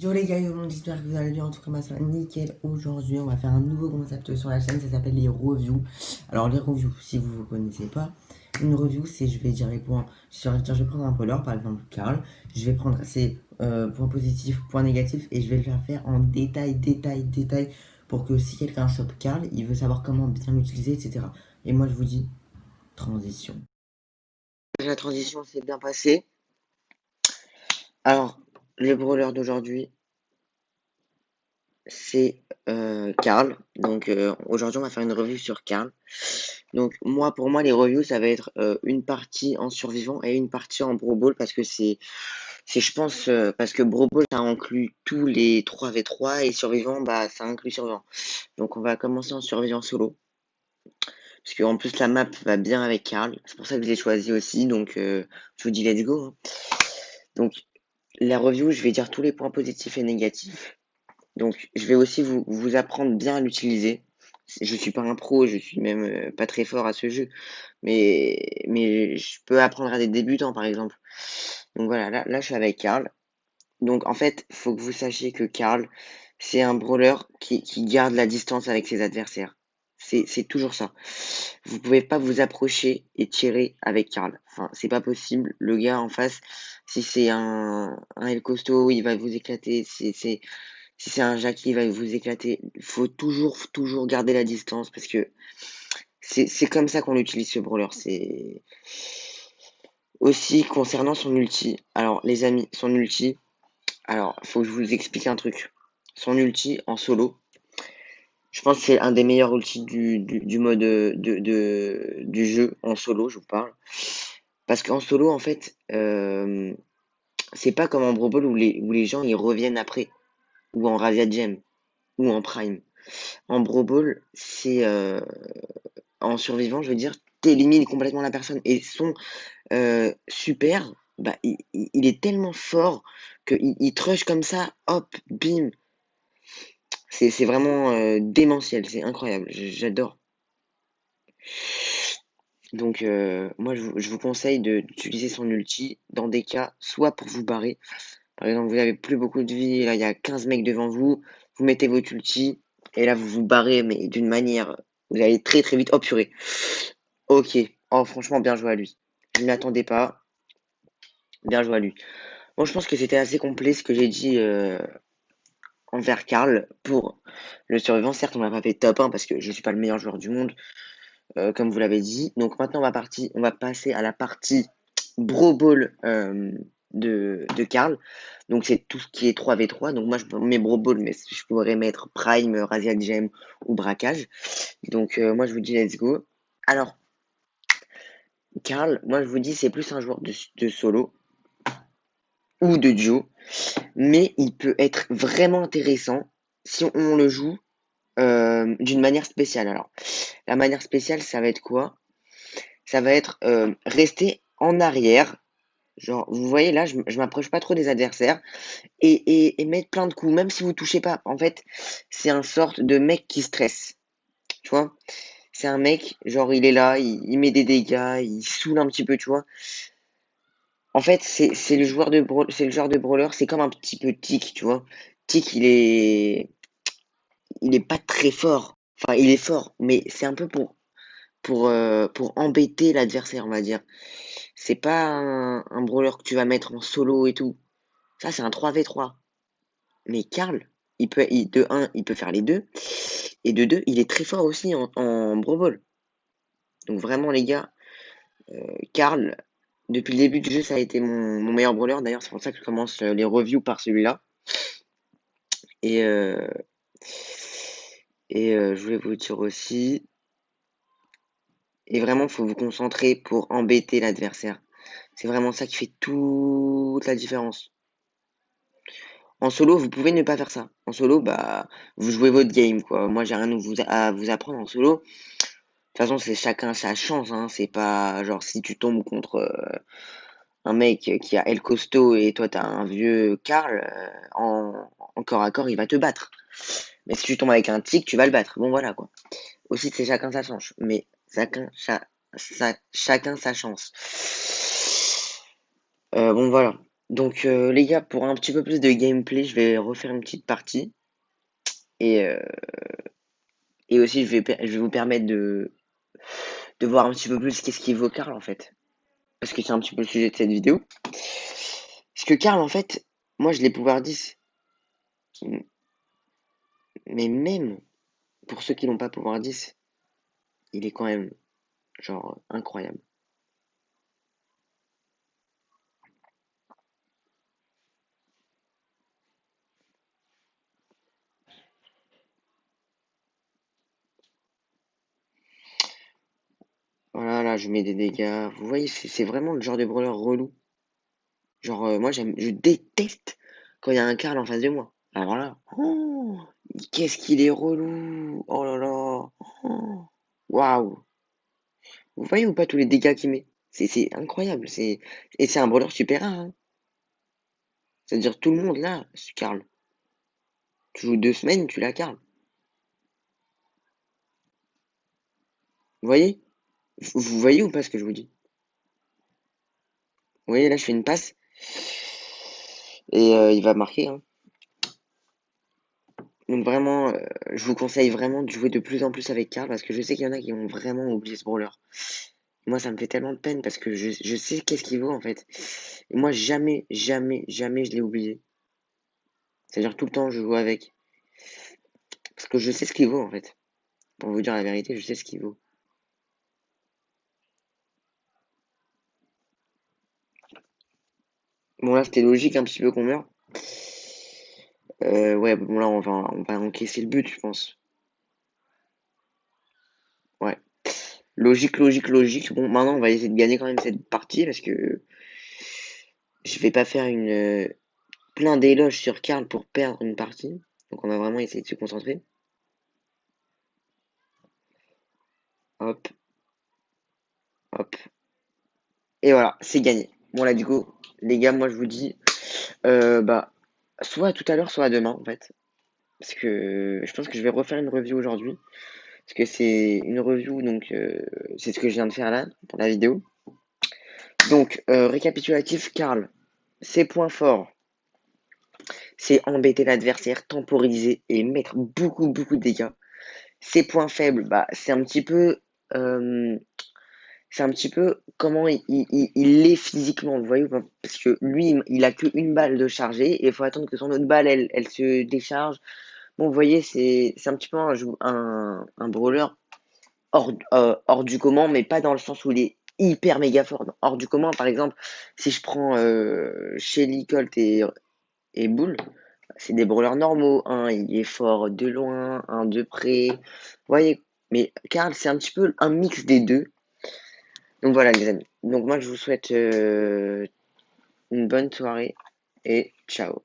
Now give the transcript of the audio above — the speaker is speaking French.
Yo les gars, yo monde, j'espère que vous allez bien, en tout cas moi ça va nickel. Aujourd'hui on va faire un nouveau concept sur la chaîne, ça s'appelle les reviews. Alors les reviews, si vous ne connaissez pas, une review c'est je vais dire les points, je vais prendre un voleur par exemple Karl, je vais prendre ses points positifs, points négatifs et je vais le faire en détail pour que si quelqu'un chope Karl, il veut savoir comment bien l'utiliser, etc. Et moi je vous dis, transition. La transition s'est bien passée. Alors, le brawler d'aujourd'hui, c'est Karl. Donc aujourd'hui on va faire une review sur Karl. Donc moi pour moi les reviews ça va être une partie en survivant et une partie en Brawl Ball parce que c'est je pense parce que Brawl Ball ça inclut tous les 3v3 et survivant bah ça inclut survivant. Donc on va commencer en survivant solo parce qu'en plus la map va bien avec Karl. C'est pour ça que je l'ai choisi aussi donc je vous dis let's go, hein. Donc la review je vais dire tous les points positifs et négatifs. Donc, je vais aussi vous apprendre bien à l'utiliser. Je suis pas un pro, je suis même pas très fort à ce jeu, mais je peux apprendre à des débutants, par exemple. Donc voilà, là je suis avec Karl. Donc en fait, faut que vous sachiez que Karl, c'est un brawler qui garde la distance avec ses adversaires. C'est toujours ça. Vous pouvez pas vous approcher et tirer avec Karl. Enfin, c'est pas possible. Le gars en face, si c'est un El Costo, il va vous éclater. Si c'est un Jackie, il va vous éclater. Il faut toujours garder la distance parce que c'est comme ça qu'on utilise ce brawler. C'est aussi concernant son ulti. Alors, les amis, son ulti. Alors, faut que je vous explique un truc. Son ulti en solo, je pense que c'est un des meilleurs ultis du mode du jeu en solo, je vous parle. Parce qu'en solo, en fait, c'est pas comme en Brawl Ball où les gens ils reviennent après, ou en Razzia Gem, ou en Prime. En Brawl Ball, c'est en survivant, je veux dire, t'élimines complètement la personne. Et son super, bah, il est tellement fort qu'il te rush comme ça, hop, bim. C'est vraiment démentiel, c'est incroyable, j'adore. Donc moi je vous conseille d'utiliser son ulti dans des cas soit pour vous barrer. Par exemple, vous avez plus beaucoup de vie, là il y a 15 mecs devant vous, vous mettez votre ulti et là vous vous barrez mais d'une manière, vous allez très vite. Oh purée. Ok. Oh franchement bien joué à lui. Je ne l'attendais pas. Bien joué à lui. Bon, je pense que c'était assez complet ce que j'ai dit envers Karl pour le survivant. Certes, on m'a pas fait top 1 parce que je suis pas le meilleur joueur du monde, comme vous l'avez dit. Donc maintenant, on va passer à la partie Bro Ball de Karl. Donc c'est tout ce qui est 3v3. Donc moi, je mets Bro Ball, mais je pourrais mettre Prime, Razial Gem ou Braquage. Donc moi, je vous dis let's go. Alors, Karl, moi, je vous dis, c'est plus un joueur de solo ou de duo. Mais il peut être vraiment intéressant si on le joue d'une manière spéciale. Alors, la manière spéciale, ça va être quoi? Ça va être rester en arrière. Genre, vous voyez là, je m'approche pas trop des adversaires et mettre plein de coups, même si vous touchez pas. En fait, c'est un sorte de mec qui stresse. Tu vois? C'est un mec, genre, il est là, il met des dégâts, il saoule un petit peu, tu vois? En fait, c'est le joueur c'est le joueur de brawler, c'est comme un petit peu Tic, tu vois? Tic, il est pas très fort. Enfin, il est fort, mais c'est un peu pour embêter l'adversaire, on va dire. C'est pas un brawler que tu vas mettre en solo et tout. Ça, c'est un 3v3. Mais Karl, de un, il peut faire les deux. Et de deux, il est très fort aussi en Brawl Ball. Donc vraiment, les gars, Karl, depuis le début du jeu, ça a été mon meilleur brawler. D'ailleurs, c'est pour ça que je commence les reviews par celui-là. Et, euh, je voulais vous dire aussi, et vraiment, il faut vous concentrer pour embêter l'adversaire. C'est vraiment ça qui fait toute la différence. En solo, vous pouvez ne pas faire ça. En solo, bah, vous jouez votre game, quoi. Moi, j'ai rien à vous apprendre en solo. De toute façon, c'est chacun sa chance, hein. C'est pas genre si tu tombes contre un mec qui a El Costo et toi t'as un vieux Karl, en corps à corps, il va te battre. Mais si tu tombes avec un tic, tu vas le battre. Bon, voilà, quoi. Aussi, c'est chacun sa chance. Mais chacun sa chance. Bon, voilà. Donc les gars, pour un petit peu plus de gameplay, je vais refaire une petite partie. Et, euh, et aussi, je vais vous permettre de voir un petit peu plus qu'est-ce qui vaut Karl en fait. Parce que c'est un petit peu le sujet de cette vidéo. Parce que Karl, en fait, moi je l'ai pouvoir 10. Mais même pour ceux qui n'ont pas pouvoir 10, il est quand même, genre, incroyable. Voilà, là, je mets des dégâts. Vous voyez, c'est vraiment le genre de brawler relou. Genre, moi, je déteste quand il y a un Karl en face de moi. Alors là, oh, qu'est-ce qu'il est relou. Oh là là. Oh, waouh. Vous voyez ou pas tous les dégâts qu'il met? C'est incroyable. Et c'est un brawler super rare, hein. C'est-à-dire tout le monde là, ce Karl. Tu joues 2 semaines, tu l'as Karl. Vous voyez? Vous voyez ou pas ce que je vous dis? Vous voyez, là, je fais une passe. Et il va marquer, hein. Donc vraiment, je vous conseille vraiment de jouer de plus en plus avec Karl parce que je sais qu'il y en a qui ont vraiment oublié ce brawler. Moi, ça me fait tellement de peine parce que je sais qu'est-ce qu'il vaut en fait. Et moi, jamais, jamais, jamais je l'ai oublié. C'est-à-dire tout le temps, je joue avec. Parce que je sais ce qu'il vaut en fait. Pour vous dire la vérité, je sais ce qu'il vaut. Bon, là, c'était logique un petit peu qu'on meure. Ouais, bon, là, on va encaisser le but, je pense. Ouais. Logique, logique, logique. Bon, maintenant, on va essayer de gagner quand même cette partie parce que je vais pas faire plein d'éloges sur Karl pour perdre une partie. Donc, on va vraiment essayer de se concentrer. Hop, hop. Et voilà, c'est gagné. Bon, là, du coup, les gars, moi, je vous dis, bah, soit tout à l'heure, soit à demain, en fait. Parce que je pense que je vais refaire une review aujourd'hui. Parce que c'est une review, donc, c'est ce que je viens de faire là, pour la vidéo. Donc, récapitulatif, Karl. Ses points forts, c'est embêter l'adversaire, temporiser et mettre beaucoup, beaucoup de dégâts. Ses points faibles, bah, euh, c'est un petit peu comment il est physiquement, vous voyez ou pas? Parce que lui, il a qu'une balle de charger et il faut attendre que son autre balle, elle se décharge. Bon, vous voyez, c'est un petit peu un brawler hors du commun, mais pas dans le sens où il est hyper méga fort. Hors du commun, par exemple, si je prends Shelly, Colt et Bull, c'est des brawlers normaux. Un, il est fort de loin, un de près. Vous voyez, mais Karl, c'est un petit peu un mix des deux. Donc voilà, les amis. Donc moi, je vous souhaite une bonne soirée et ciao.